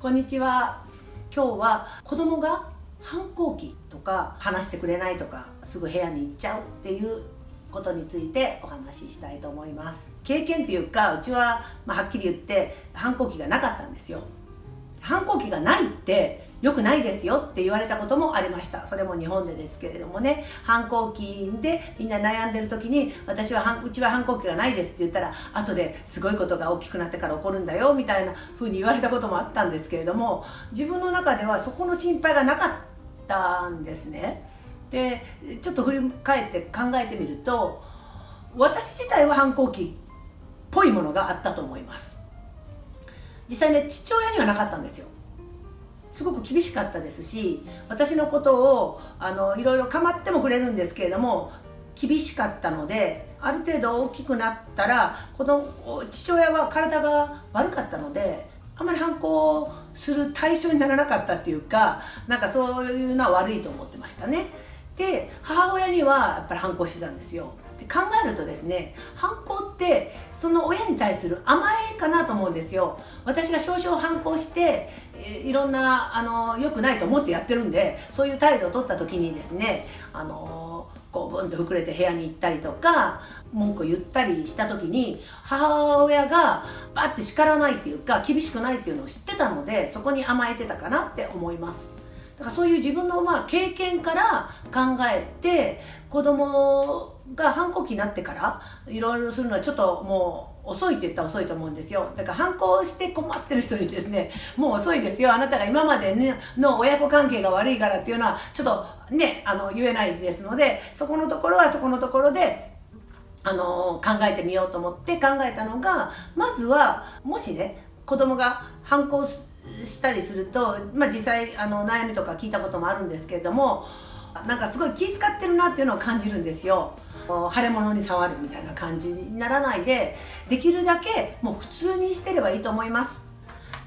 こんにちは。今日は子供が反抗期とか話してくれないとかすぐ部屋に行っちゃうっていうことについてお話ししたいと思います。経験というか、うちははっきり言って反抗期がなかったんですよ。反抗期がないって良くないですよって言われたこともありました。それも日本でですけれどもね、反抗期でみんな悩んでる時にうちは反抗期がないですって言ったら、後ですごいことが大きくなってから起こるんだよみたいな風に言われたこともあったんですけれども、自分の中ではそこの心配がなかったんですね。でちょっと振り返って考えてみると、私自体は反抗期っぽいものがあったと思います。実際ね、父親にはなかったんですよ。すごく厳しかったですし、私のことをいろいろ構ってもくれるんですけれども、厳しかったので、ある程度大きくなったら父親は体が悪かったので、あまり反抗する対象にならなかったっていうか、なんかそういうのは悪いと思ってましたね。で母親にはやっぱり反抗してたんですよ。で考えるとですね、反抗ってその親に対する甘えかなと思うんですよ。私が少々反抗していろんな良くないと思ってやってるんで、そういう態度を取った時にですね、こうブンと膨れて部屋に行ったりとか文句を言ったりした時に、母親がバッて叱らないっていうか厳しくないっていうのを知ってたので、そこに甘えてたかなって思います。だからそういう自分の経験から考えて、子供が反抗期になってからいろいろするのはちょっともう遅いって言ったら遅いと思うんですよ。だから反抗して困ってる人にですね、もう遅いですよ、あなたが今まで、の親子関係が悪いからっていうのはちょっとね言えないですので、そこのところはそこのところで考えてみようと思って考えたのが、まずはもしね子供が反抗したりすると、実際悩みとか聞いたこともあるんですけれども、なんかすごい気遣ってるなっていうのを感じるんですよ。腫れ物に触るみたいな感じにならないで、できるだけもう普通にしてればいいと思います。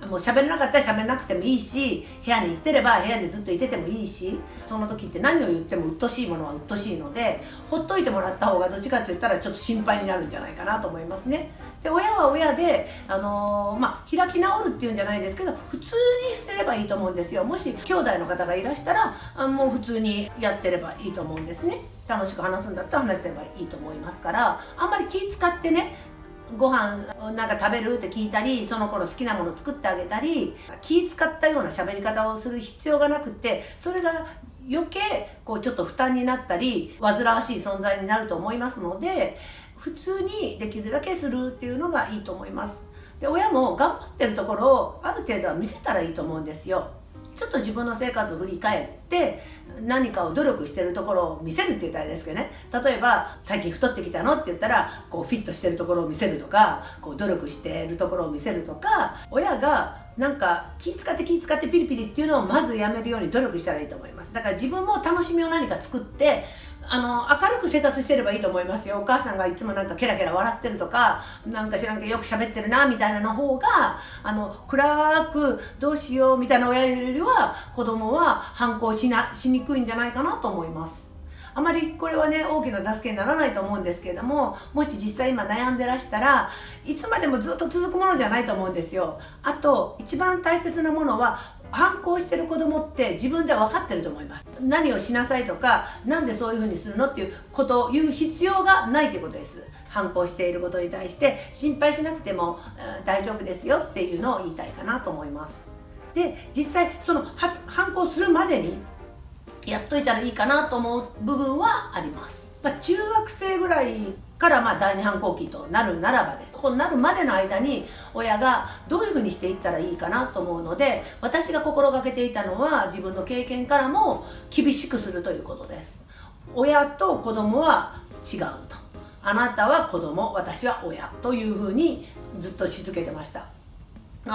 もう喋れなかったら喋れなくてもいいし、部屋に行ってれば部屋でずっといててもいいし、その時って何を言っても鬱陶しいものは鬱陶しいので、ほっといてもらった方がどっちかって言ったらちょっと心配になるんじゃないかなと思いますね。で親は親で開き直るっていうんじゃないですけど、普通にすればいいと思うんですよ。もし兄弟の方がいらしたらもう普通にやってればいいと思うんですね。楽しく話すんだったら話せればいいと思いますから、あんまり気使ってね、ご飯なんか食べるって聞いたり、その子の好きなものを作ってあげたり、気使ったような喋り方をする必要がなくて、それが余計ちょっと負担になったり煩わしい存在になると思いますので、普通にできるだけするっていうのがいいと思います。で親も頑張ってるところをある程度は見せたらいいと思うんですよ。ちょっと自分の生活を振り返って何かを努力してるところを見せるって言ったらあれですけどね、例えば最近太ってきたのって言ったらフィットしてるところを見せるとか、努力してるところを見せるとか、親がなんか気使ってピリピリっていうのをまずやめるように努力したらいいと思います。だから自分も楽しみを何か作って明るく生活してればいいと思いますよ。お母さんがいつもなんかケラケラ笑ってるとか、なんか知らんけどよく喋ってるなみたいなの方が暗くどうしようみたいな親よりは子供は反抗しにくいんじゃないかなと思います。あまりこれはね大きな助けにならないと思うんですけれども、もし実際今悩んでらしたらいつまでもずっと続くものじゃないと思うんですよ。あと一番大切なものは、反抗してる子供って自分では分かってると思います。何をしなさいとか、なんでそういうふうにするのっていうことを言う必要がないということです。反抗していることに対して心配しなくても大丈夫ですよっていうのを言いたいかなと思います。で実際その反抗するまでにやっといたらいいかなと思う部分はあります。中学生ぐらいから第二反抗期となるならばです。こうなるまでの間に親がどういうふうにしていったらいいかなと思うので、私が心がけていたのは自分の経験からも厳しくするということです。親と子供は違うと。あなたは子供、私は親というふうにずっとし続けてました。言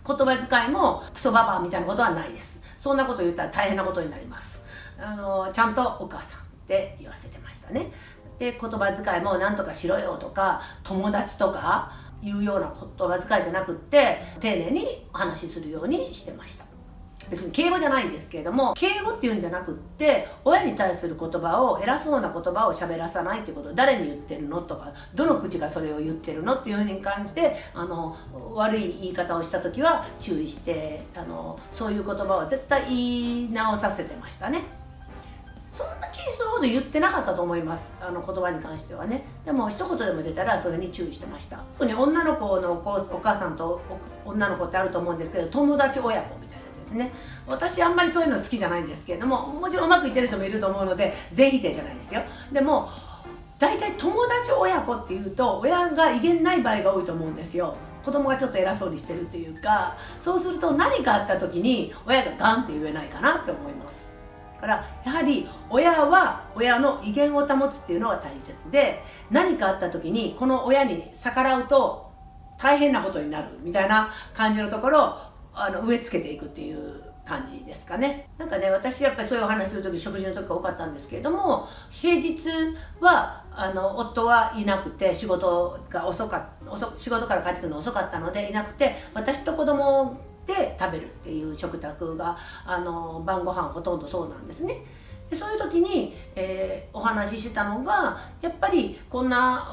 葉遣いもクソババアみたいなことはないです。そんなこと言ったら大変なことになります。ちゃんとお母さんって言わせてましたね。で言葉遣いもなんとかしろよとか友達とかいうような言葉遣いじゃなくって、丁寧にお話しするようにしてました。別に敬語じゃないんですけれども、敬語っていうんじゃなくって、親に対する言葉を、偉そうな言葉を喋らさないっていうこと、誰に言ってるのとか、どの口がそれを言ってるのっていうふうに感じて、悪い言い方をした時は注意して、そういう言葉は絶対言い直させてましたね。そんな気にするほど言ってなかったと思います、言葉に関してはね。でも一言でも出たらそれに注意してました。特に女の子のお母さんと女の子ってあると思うんですけど、友達親子みたいなやつですね。私あんまりそういうの好きじゃないんですけれども、もちろんうまくいってる人もいると思うので全否定じゃないですよ。でも大体友達親子っていうと親が威厳ない場合が多いと思うんですよ。子供がちょっと偉そうにしてるっていうか、そうすると何かあった時に親がガンって言えないかなって思います。だからやはり親は親の威厳を保つっていうのが大切で、何かあった時にこの親に逆らうと大変なことになるみたいな感じのところを植え付けていくっていう感じですかね。なんかね、私やっぱりそういうお話する時、食事の時が多かったんですけれども、平日は夫はいなくて、仕事から帰ってくるの遅かったのでいなくて、私と子供で食べるっていう食卓が晩ご飯ほとんどそうなんですね。でそういう時に、お話ししてたのが、やっぱりこんな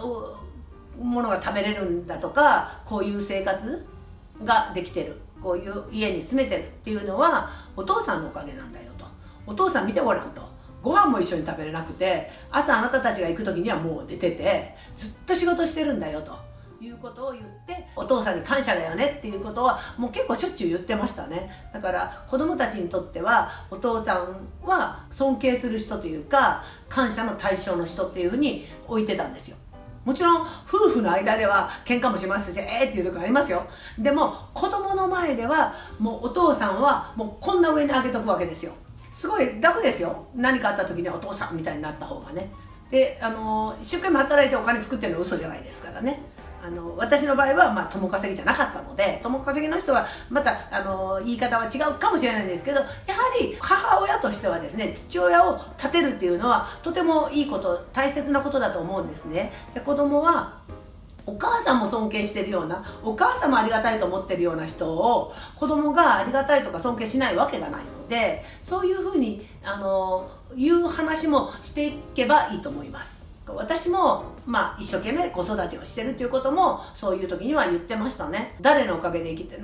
ものが食べれるんだとか、こういう生活ができてる、こういう家に住めてるっていうのはお父さんのおかげなんだよと。お父さん見てごらんと。ご飯も一緒に食べれなくて、朝あなたたちが行く時にはもう出てて、ずっと仕事してるんだよということを言って、お父さんに感謝だよねっていうことはもう結構しょっちゅう言ってましたね。だから子供たちにとってはお父さんは尊敬する人というか、感謝の対象の人っていうふうに置いてたんですよ。もちろん夫婦の間では喧嘩もしますし、っていうところありますよ。でも子供の前ではもうお父さんはもうこんな上に上げとくわけですよ。すごい楽ですよ。何かあった時にはお父さんみたいになった方がね。で一生懸命働いてお金作ってるのは嘘じゃないですからね。私の場合は共稼ぎじゃなかったので、共稼ぎの人はまた言い方は違うかもしれないんですけど、やはり母親としてはですね、父親を立てるっていうのはとてもいいこと、大切なことだと思うんですね。で子供はお母さんも尊敬してるような、お母さんもありがたいと思ってるような人を子供がありがたいとか尊敬しないわけがないので、そういうふうにいう話もしていけばいいと思います。私も一生懸命子育てをしてるということもそういう時には言ってましたね。誰のおかげで生きてる、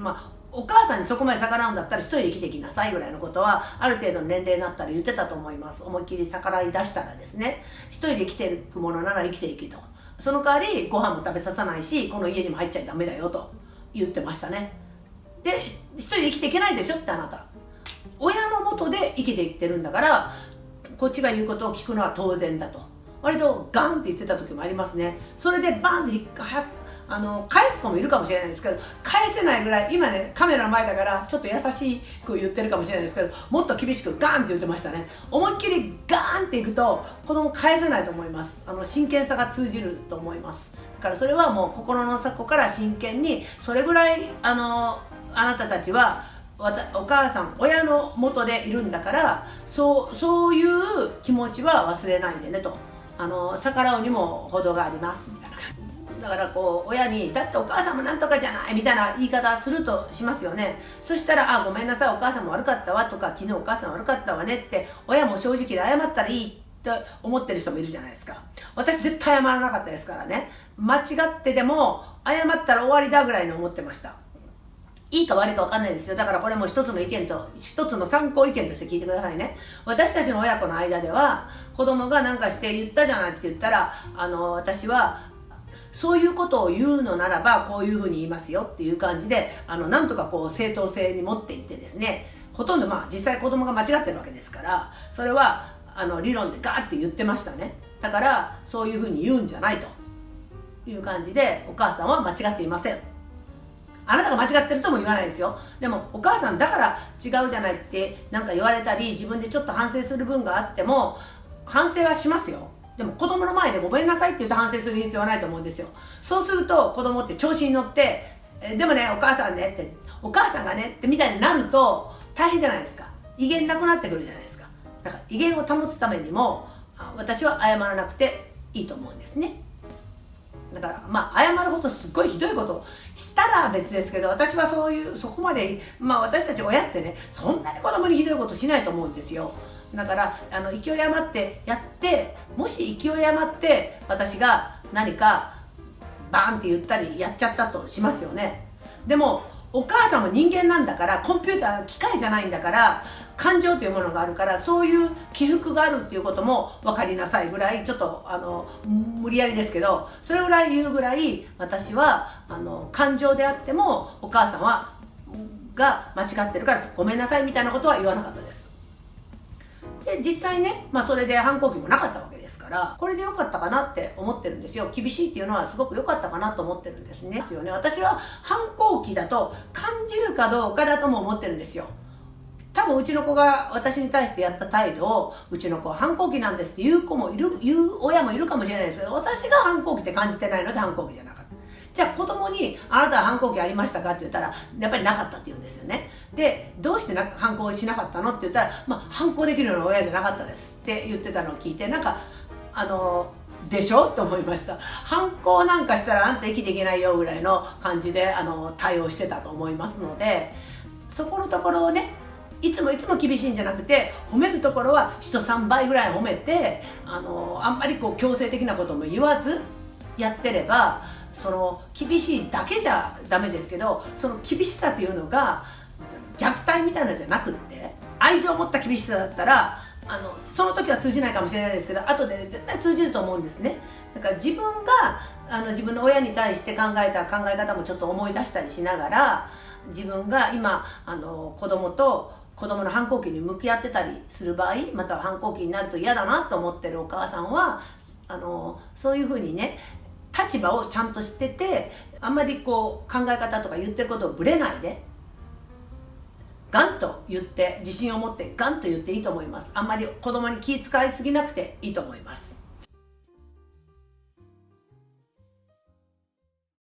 お母さんにそこまで逆らうんだったら一人で生きていきなさいぐらいのことはある程度の年齢になったら言ってたと思います。思いっきり逆らい出したらですね、一人で生きていくものなら生きていけと、その代わりご飯も食べささないし、この家にも入っちゃダメだよと言ってましたね。で一人で生きていけないでしょって、あなた親のもとで生きていってるんだから、こっちが言うことを聞くのは当然だと割とガンって言ってた時もありますね。それでバンって返す子もいるかもしれないですけど、返せないぐらい、今ねカメラの前だからちょっと優しく言ってるかもしれないですけど、もっと厳しくガンって言ってましたね。思いっきりガーンっていくと子供返せないと思います。真剣さが通じると思います。だからそれはもう心の底から真剣に、それぐらいあなたたちはお母さん親の元でいるんだから、そういう気持ちは忘れないでねと。逆らうにも程がありますみたいな感じだから、親にだってお母さんもなんとかじゃないみたいな言い方するとしますよね。そしたらごめんなさい、お母さんも悪かったわとか、昨日お母さん悪かったわねって親も正直で謝ったらいいって思ってる人もいるじゃないですか。私絶対謝らなかったですからね。間違ってでも謝ったら終わりだぐらいに思ってました。いいか悪いか分かんないですよ。だからこれも一つの意見と、一つの参考意見として聞いてくださいね。私たちの親子の間では、子供が何かして言ったじゃないって言ったら、私はそういうことを言うのならばこういうふうに言いますよっていう感じで、なんとか正当性に持っていってですね、ほとんど実際子供が間違ってるわけですから、それは理論でガーって言ってましたね。だからそういうふうに言うんじゃないという感じで、お母さんは間違っていません。あなたが間違ってるとも言わないですよ。でもお母さんだから違うじゃないってなんか言われたり、自分でちょっと反省する分があっても反省はしますよ。でも子供の前でごめんなさいって言って反省する必要はないと思うんですよ。そうすると子供って調子に乗ってでもねお母さんねって、お母さんがねってみたいになると大変じゃないですか。威厳なくなってくるじゃないですか。だから威厳を保つためにも私は謝らなくていいと思うんですね。だから謝るほどすっごいひどいことをしたら別ですけど、私はそこまで私たち親ってね、そんなに子供にひどいことしないと思うんですよ。だから勢い余ってやって、もし勢い余って私が何かバーンって言ったりやっちゃったとしますよね。でもお母さんも人間なんだから、コンピューター機械じゃないんだから、感情というものがあるから、そういう起伏があるっていうことも分かりなさいぐらい、ちょっと無理やりですけど、それぐらい言うぐらい、私は感情であってもお母さんが間違ってるからごめんなさいみたいなことは言わなかったです。で実際ね、それで反抗期もなかったわけですから、これで良かったかなって思ってるんですよ。厳しいっていうのはすごく良かったかなと思ってるんですね。私は反抗期だと感じるかどうかだとも思ってるんですよ。多分うちの子が私に対してやった態度を、うちの子は反抗期なんですって言う親もいるかもしれないですけど、私が反抗期って感じてないので反抗期じゃなかった。じゃあ子供に「あなたは反抗期ありましたか?」って言ったら、やっぱりなかったって言うんですよね。でどうして反抗しなかったのって言ったら、反抗できるような親じゃなかったですって言ってたのを聞いて、でしょって思いました。反抗なんかしたらあんた生きていけないよぐらいの感じで対応してたと思いますので、そこのところをね、いつも厳しいんじゃなくて、褒めるところは人3倍ぐらい褒めて、あんまり強制的なことも言わずやってれば、厳しいだけじゃダメですけど、その厳しさっていうのが虐待みたいなのじゃなくって、愛情を持った厳しさだったらその時は通じないかもしれないですけど、後で絶対通じると思うんですね。だから自分が自分の親に対して考えた考え方もちょっと思い出したりしながら、自分が今子供の反抗期に向き合ってたりする場合、または反抗期になると嫌だなと思ってるお母さんは、そういうふうにね、立場をちゃんと知ってて、あんまり考え方とか言ってることをぶれないでガンと言って、自信を持ってガンと言っていいと思います。あんまり子供に気遣いすぎなくていいと思います。